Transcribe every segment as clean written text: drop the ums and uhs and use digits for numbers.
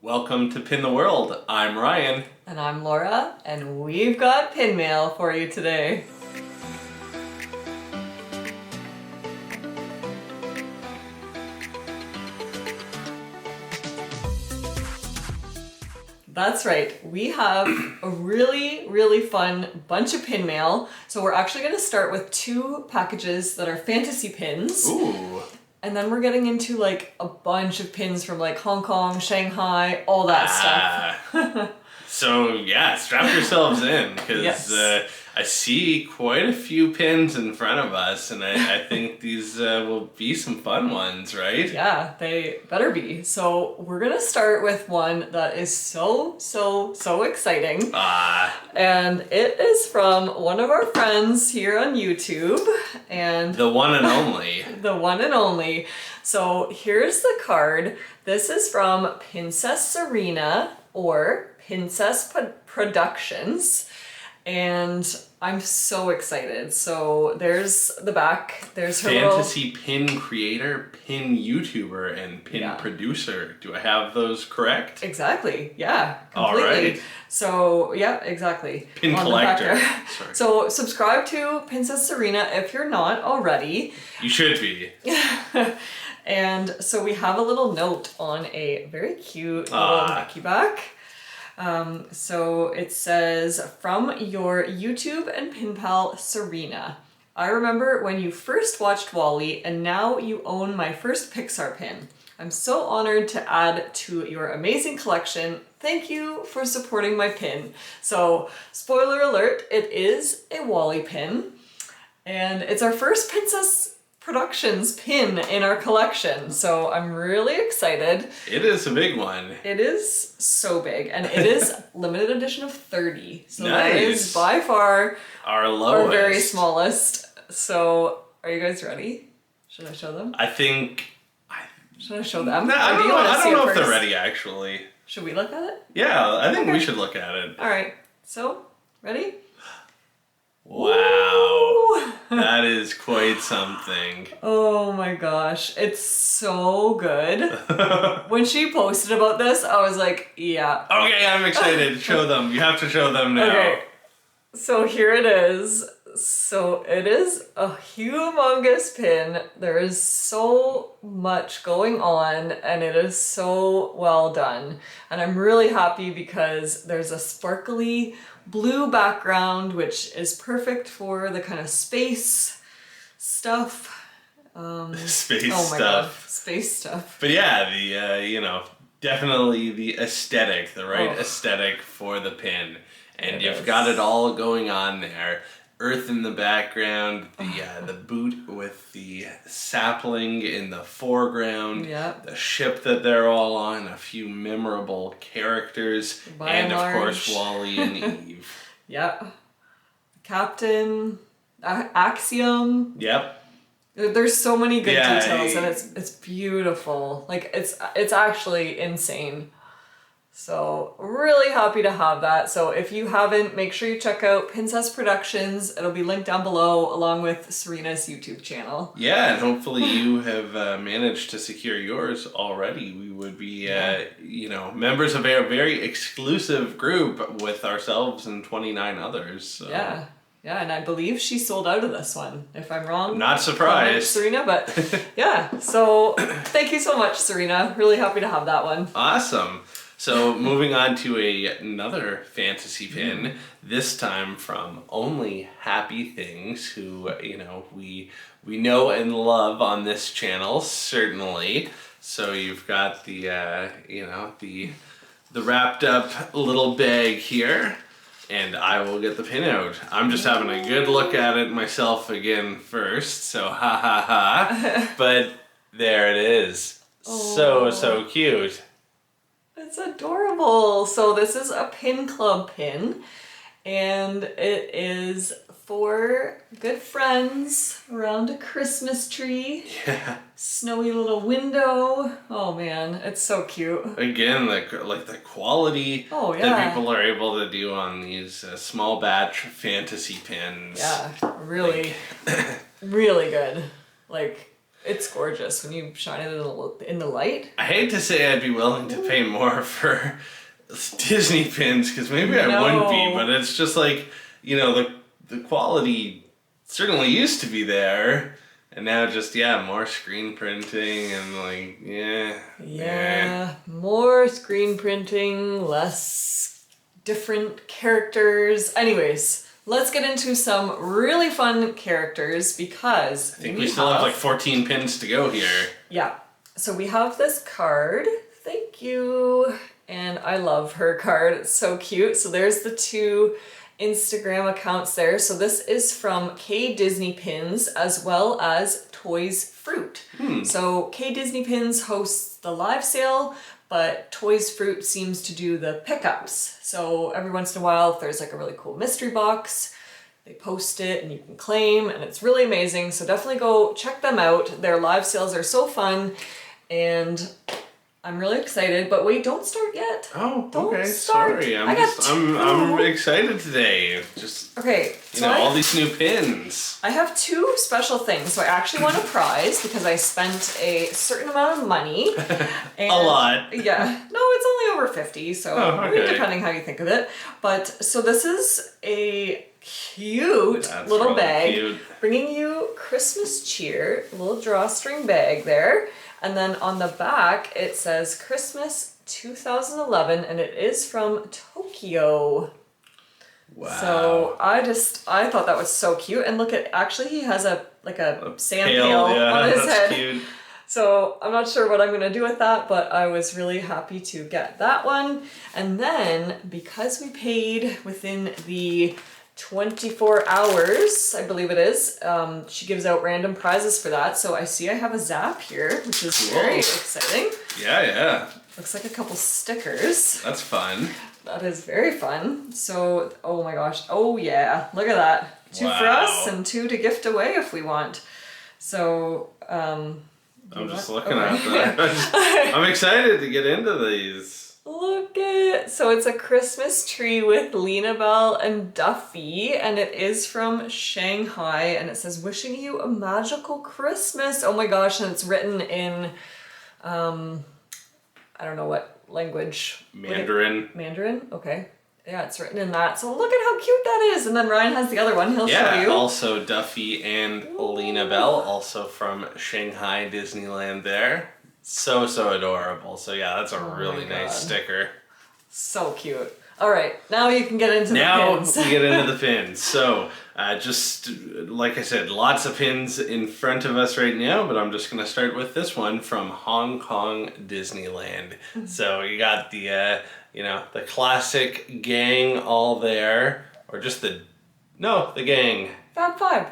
Welcome to Pin the World. I'm Ryan. And I'm Laura, and we've got pin mail for you today. That's right, we have a really fun bunch of pin mail. So we're actually going to start with two packages that are fantasy pins. Ooh. And then we're getting into like a bunch of pins from like Hong Kong, Shanghai, all that stuff. So yeah, strap yourselves in because Yes. I see quite a few pins in front of us, and I think these will be some fun ones, right? Yeah, they better be. So we're gonna start with one that is so exciting. And it is from one of our friends here on YouTube, and The one and only. the one and only. So here's the card. This is from Princess Serena or Princess Productions. And I'm so excited. So there's the back. There's her Fantasy pin creator, pin YouTuber, and pin producer. Do I have those correct? Exactly. Yeah. Completely. All right. So yeah, exactly. Pin On collector. Sorry. So subscribe to Princess Serena if you're not already. You should be. And so we have a little note on a very cute little Mickey back. So it says, from your YouTube and pin pal, Serena. I remember when you first watched WALL-E and now you own my first Pixar pin. I'm so honored to add to your amazing collection. Thank you for supporting my pin. So, spoiler alert, it is a WALL-E pin. And it's our first Princess Productions pin in our collection, so I'm really excited. It is a big one. It is so big, and it is limited edition of 30. So nice. That is by far our lowest. Our very smallest. So are you guys ready? Should I show them? I think. Should I show them? I don't know if they're ready, actually. Should we look at it? Yeah, I think we should look at it. All right. So, ready? Wow. Ooh. That is quite something. Oh my gosh, it's so good. When she posted about this, I was like, yeah. Okay, I'm excited. Show them. You have to show them now. Okay, so here it is. So it is a humongous pin. There is so much going on and it is so well done. And I'm really happy because there's a sparkly blue background, which is perfect for the kind of space stuff. Space oh my stuff. God, space stuff. But yeah, the definitely the aesthetic, the right aesthetic for the pin. And you've got it all going on there. Earth in the background, the boot with the sapling in the foreground, the ship that they're all on, a few memorable characters, and of course WALL-E and Eve. Yep. Captain, Axiom. Yep. There's so many good details and it's beautiful. Like it's actually insane. So really happy to have that. So if you haven't, make sure you check out Princess Productions. It'll be linked down below along with Serena's YouTube channel. Yeah, and hopefully you have managed to secure yours already. We would be, members of a very exclusive group with ourselves and 29 others. So. Yeah, and I believe she sold out of this one. If I'm wrong, not surprised, Serena. But yeah, so thank you so much, Serena. Really happy to have that one. Awesome. So moving on to another fantasy pin, this time from Only Happy Things, who, we know and love on this channel, certainly. So you've got the wrapped up little bag here, and I will get the pin out. I'm just having a good look at it myself again first, so ha ha ha. But there it is. So cute. It's adorable. So this is a pin club pin, and it is for good friends around a Christmas tree. Yeah. Snowy little window. Oh man, it's so cute. Again, like the quality that people are able to do on these small batch fantasy pins. Yeah, really, really good. Like It's gorgeous when you shine it in the light. I hate to say I'd be willing to pay more for Disney pins, because maybe I wouldn't be, but it's just like, you know, the quality certainly used to be there, and now just, more screen printing and like, Yeah, more screen printing, less different characters. Anyways, let's get into some really fun characters because I think we still have like 14 pins to go here. Yeah, so we have this card. Thank you. And I love her card. It's so cute. So there's the 2 Instagram accounts there. So this is from K Disney Pins as well as Toys Fruit. So K Disney Pins hosts the live sale, but Toys Fruit seems to do the pickups. So every once in a while, if there's like a really cool mystery box, they post it and you can claim, and it's really amazing. So definitely go check them out. Their live sales are so fun, and I'm really excited, but wait, don't start yet. Oh, don't okay. Start. Sorry, I'm excited today. Just okay. You know, all these new pins. I have 2 special things. So I actually won a prize because I spent a certain amount of money. And, a lot. Yeah. No, it's only over 50, so depending how you think of it. But so this is a cute little really bag, cute. Bringing you Christmas cheer. A little drawstring bag there. And then on the back, it says Christmas 2011, and it is from Tokyo. Wow. So I thought that was so cute. And look at, actually he has a sand pail on his head. Cute. So I'm not sure what I'm going to do with that, but I was really happy to get that one. And then because we paid within the 24 hours, I believe it is. She gives out random prizes for that. So I see I have a Zap here, which is very exciting. Yeah. Looks like a couple stickers. That's fun. That is very fun. So, oh my gosh. Oh yeah, look at that. 2 for us and 2 to gift away if we want. So, I'm just looking at that. I'm excited to get into these. Look it. So it's a Christmas tree with Lena Bell and Duffy, and it is from Shanghai, and it says wishing you a magical Christmas. Oh my gosh, and it's written in I don't know what language. Mandarin. Mandarin? Okay. Yeah, it's written in that. So look at how cute that is. And then Ryan has the other one. He'll show you. Yeah, also Duffy and Lena Bell, also from Shanghai Disneyland there. So adorable. So yeah, that's a really nice sticker. So cute. All right, now you can get into the pins. Now we get into the pins. So just like I said, lots of pins in front of us right now, but I'm just going to start with this one from Hong Kong Disneyland. So you got the, the classic gang all there, or just the gang. Fab Five.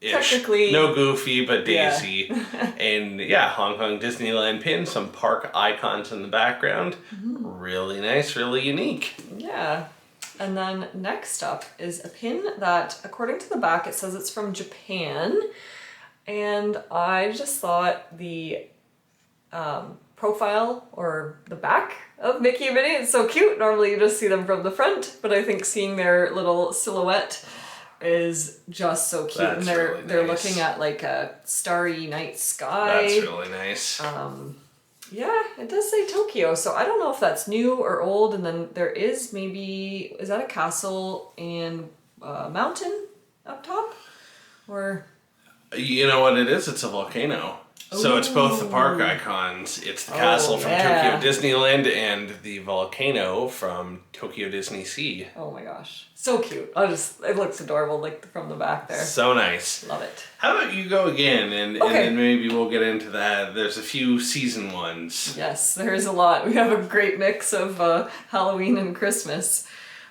Technically, no Goofy, but Daisy. Yeah. And Hong Kong Disneyland pin, some park icons in the background. Really nice, really unique. Yeah. And then next up is a pin that, according to the back, it says it's from Japan. And I just thought the profile or the back of Mickey and Minnie is so cute. Normally you just see them from the front, but I think seeing their little silhouette is just so cute. That's And they're looking at like a starry night sky. That's really nice. Yeah, it does say Tokyo, so I don't know if that's new or old. And then there is is that a castle and a mountain up top? Or you know what it is? It's a volcano. So it's both the park icons. It's the castle from Tokyo Disneyland and the volcano from Tokyo Disney Sea. Oh my gosh. So cute. It looks adorable, like from the back there. So nice. Love it. How about you go again and then maybe we'll get into that. There's a few season ones. Yes, there's a lot. We have a great mix of Halloween and Christmas.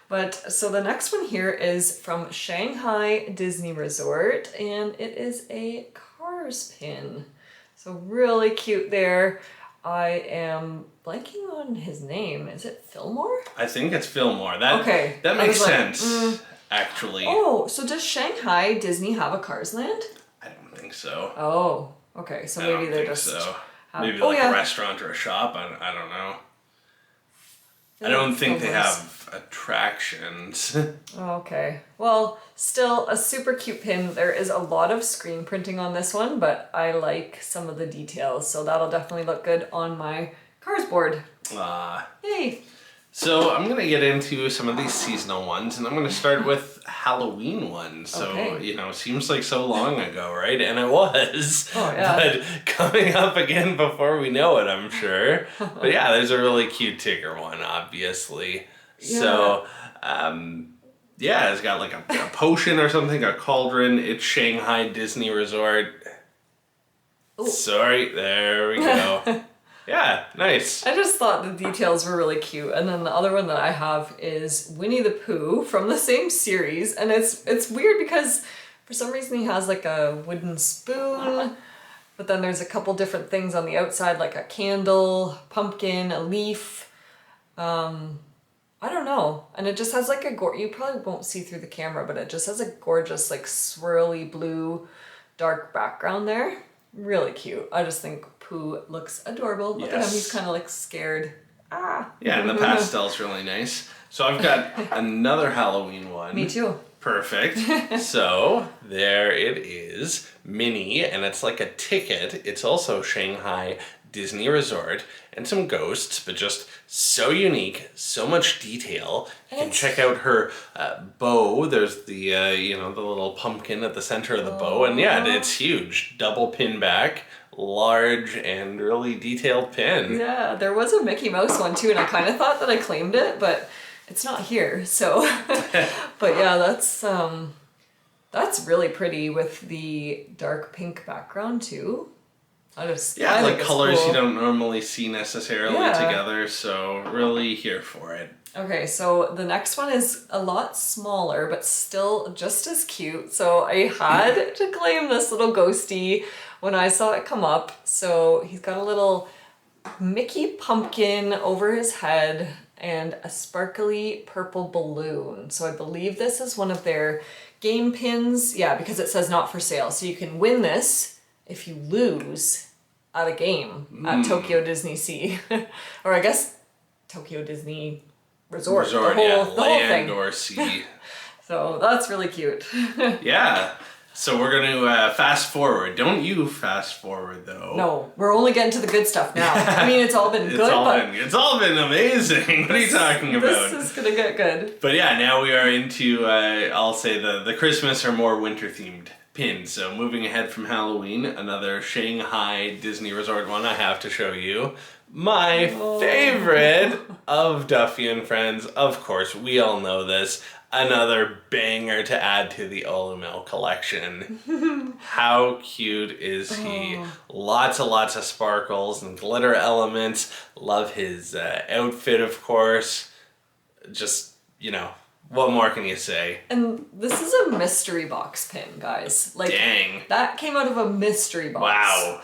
But so the next one here is from Shanghai Disney Resort, and it is a Cars pin. So really cute there. I am blanking on his name. Is it Fillmore? I think it's Fillmore. That makes sense, actually. Oh, so does Shanghai Disney have a Cars Land? I don't think so. Oh, okay. So maybe they're just... So. Maybe a restaurant or a shop. I don't know. I don't think they have attractions. Okay. Well, still a super cute pin. There is a lot of screen printing on this one, but I like some of the details, so that'll definitely look good on my Cars board. Yay! So I'm going to get into some of these seasonal ones, and I'm going to start with Halloween ones. So, Okay. seems like so long ago, right? And it was. Oh, yeah. But coming up again before we know it, I'm sure. But yeah, there's a really cute ticker one, obviously. Yeah. So, yeah, it's got like a potion or something, a cauldron. It's Shanghai Disney Resort. Ooh. Sorry, there we go. Yeah, nice. I just thought the details were really cute. And then the other one that I have is Winnie the Pooh from the same series. And it's weird because for some reason he has like a wooden spoon, but then there's a couple different things on the outside, like a candle, pumpkin, a leaf. I don't know. And it just has like you probably won't see through the camera, but it just has a gorgeous like swirly blue dark background there. Really cute. I just think Pooh looks adorable. Look at him, he's kind of like scared. Ah. Yeah, and the pastel's really nice. So I've got another Halloween one. Me too. Perfect. So there it is, Minnie, and it's like a ticket. It's also Shanghai Disney Resort and some ghosts, but just so unique, so much detail. You can check out her bow. There's the the little pumpkin at the center of the bow, and yeah, it's huge. Double pin back, large and really detailed pin. Yeah, there was a Mickey Mouse one too, and I kind of thought that I claimed it, but it's not here. So, but yeah, that's really pretty with the dark pink background too. I like colors cool. You don't normally see necessarily together, so really here for it. Okay, so the next one is a lot smaller, but still just as cute. So I had to claim this little ghosty when I saw it come up. So he's got a little Mickey pumpkin over his head and a sparkly purple balloon. So I believe this is one of their game pins. Yeah, because it says not for sale. So you can win this if you lose at a game at Tokyo Disney Sea. Or I guess Tokyo Disney Resort. The whole land thing. Or sea. So that's really cute. Yeah. So we're going to fast forward. Don't you fast forward, though. No, we're only getting to the good stuff now. I mean, it's all been good, it's all been amazing. What are you talking about? This is going to get good. But yeah, now we are into, I'll say, the Christmas or more winter-themed pins. So moving ahead from Halloween, another Shanghai Disney Resort one I have to show you. My favorite of Duffy and Friends, of course, we all know this. Another banger to add to the Olumel collection. How cute is he? Lots of sparkles and glitter elements. Love his outfit, of course. Just, what more can you say? And this is a mystery box pin, guys. Like, dang. That came out of a mystery box. Wow.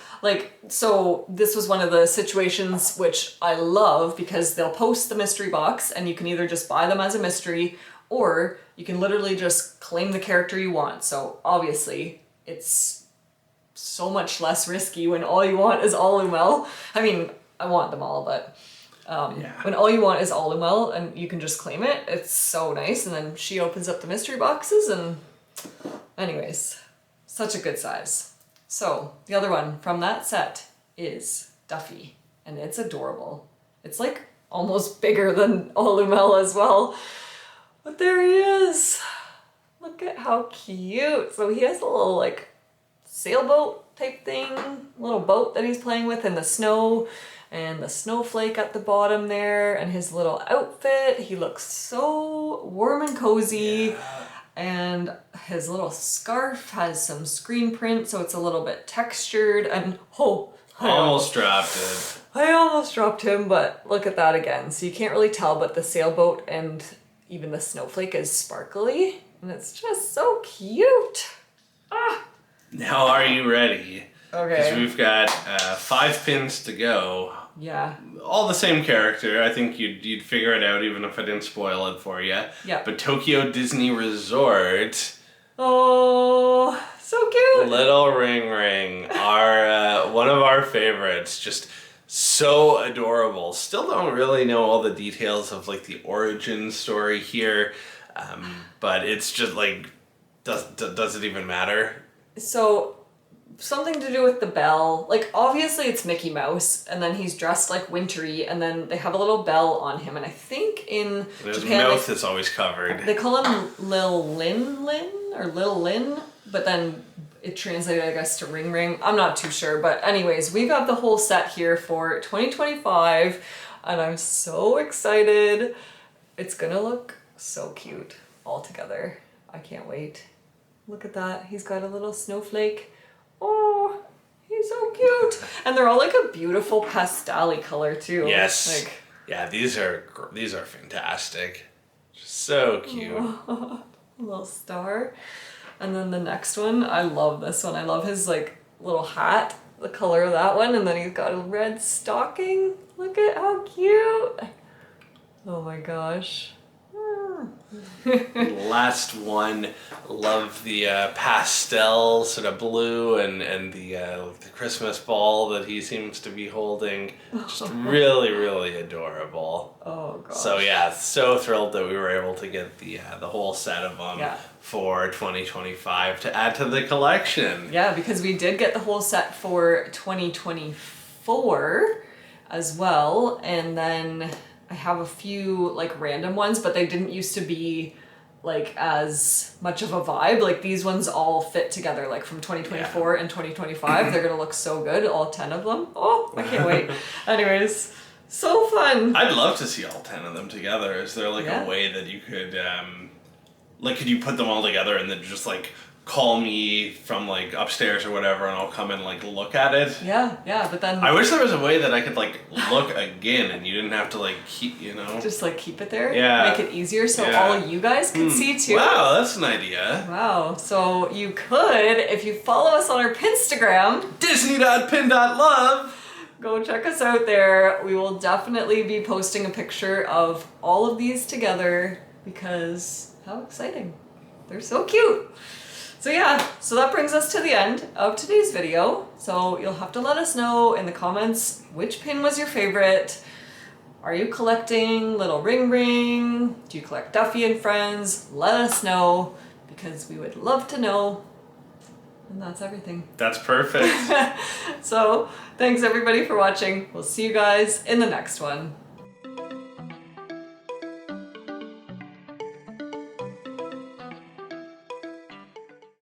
So this was one of the situations which I love because they'll post the mystery box and you can either just buy them as a mystery or you can literally just claim the character you want. So obviously it's so much less risky when all you want is Olumel. I mean, I want them all, but when all you want is Olumel and you can just claim it, it's so nice. And then she opens up the mystery boxes and anyways, such a good size. So the other one from that set is Duffy and it's adorable. It's like almost bigger than Olumel as well. But there he is. Look at how cute. So he has a little like sailboat type thing, little boat that he's playing with in the snow and the snowflake at the bottom there and his little outfit. He looks so warm and cozy. Yeah. And his little scarf has some screen print, so it's a little bit textured and I almost dropped him, but look at that again. So you can't really tell, but the sailboat and even the snowflake is sparkly, and it's just so cute. Now are you ready? Okay. Because we've got 5 pins to go. Yeah. All the same character. I think you'd figure it out even if I didn't spoil it for you. Yeah. But Tokyo Disney Resort. Oh, so cute. Little Ring Ring, our one of our favorites. Just So adorable. Still don't really know all the details of like the origin story here, but it's just like, does it even matter? So, something to do with the bell. Like, obviously it's Mickey Mouse, and then he's dressed like wintry, and then they have a little bell on him, and I think in His Japan mouth is always covered. they call him Lil Lin, but then it translated, I guess, to Ring Ring. I'm not too sure, but anyways, we got the whole set here for 2025, and I'm so excited. It's gonna look so cute all together. I can't wait. Look at that. He's got a little snowflake. Oh, he's so cute. And they're all like a beautiful pastel-y color too. Yes. Like, yeah, these are fantastic. Just so cute. a little star. And then the next one, I love this one. I love his like little hat, the color of that one. And then he's got a red stocking. Look at how cute. Oh my gosh. Last one, love the pastel sort of blue and the Christmas ball that he seems to be holding. Just really, really adorable. Oh gosh. So yeah, so thrilled that we were able to get the whole set of them for 2025 to add to the collection. Yeah, because we did get the whole set for 2024 as well, and then I have a few like random ones, but they didn't used to be like as much of a vibe. Like these ones all fit together, like from 2024 and 2025. They're gonna look so good, all 10 of them. Oh, I can't wait. Anyways, so fun. I'd love to see all 10 of them together. Is there like a way that you could, like, could you put them all together and then just like call me from like upstairs or whatever and I'll come and like look at it? Yeah, but then I wish there was a way that I could like look again and you didn't have to like keep, just like keep it there. Yeah. Make it easier so all you guys can see too. Wow, that's an idea. Wow. So you could, if you follow us on our Pinstagram, Disney.pin.love. go check us out there. We will definitely be posting a picture of all of these together because how exciting. They're so cute. So yeah, so that brings us to the end of today's video. So you'll have to let us know in the comments which pin was your favorite. Are you collecting Little Ring Ring? Do you collect Duffy and Friends? Let us know because we would love to know. And that's everything. That's perfect. So thanks everybody for watching. We'll see you guys in the next one.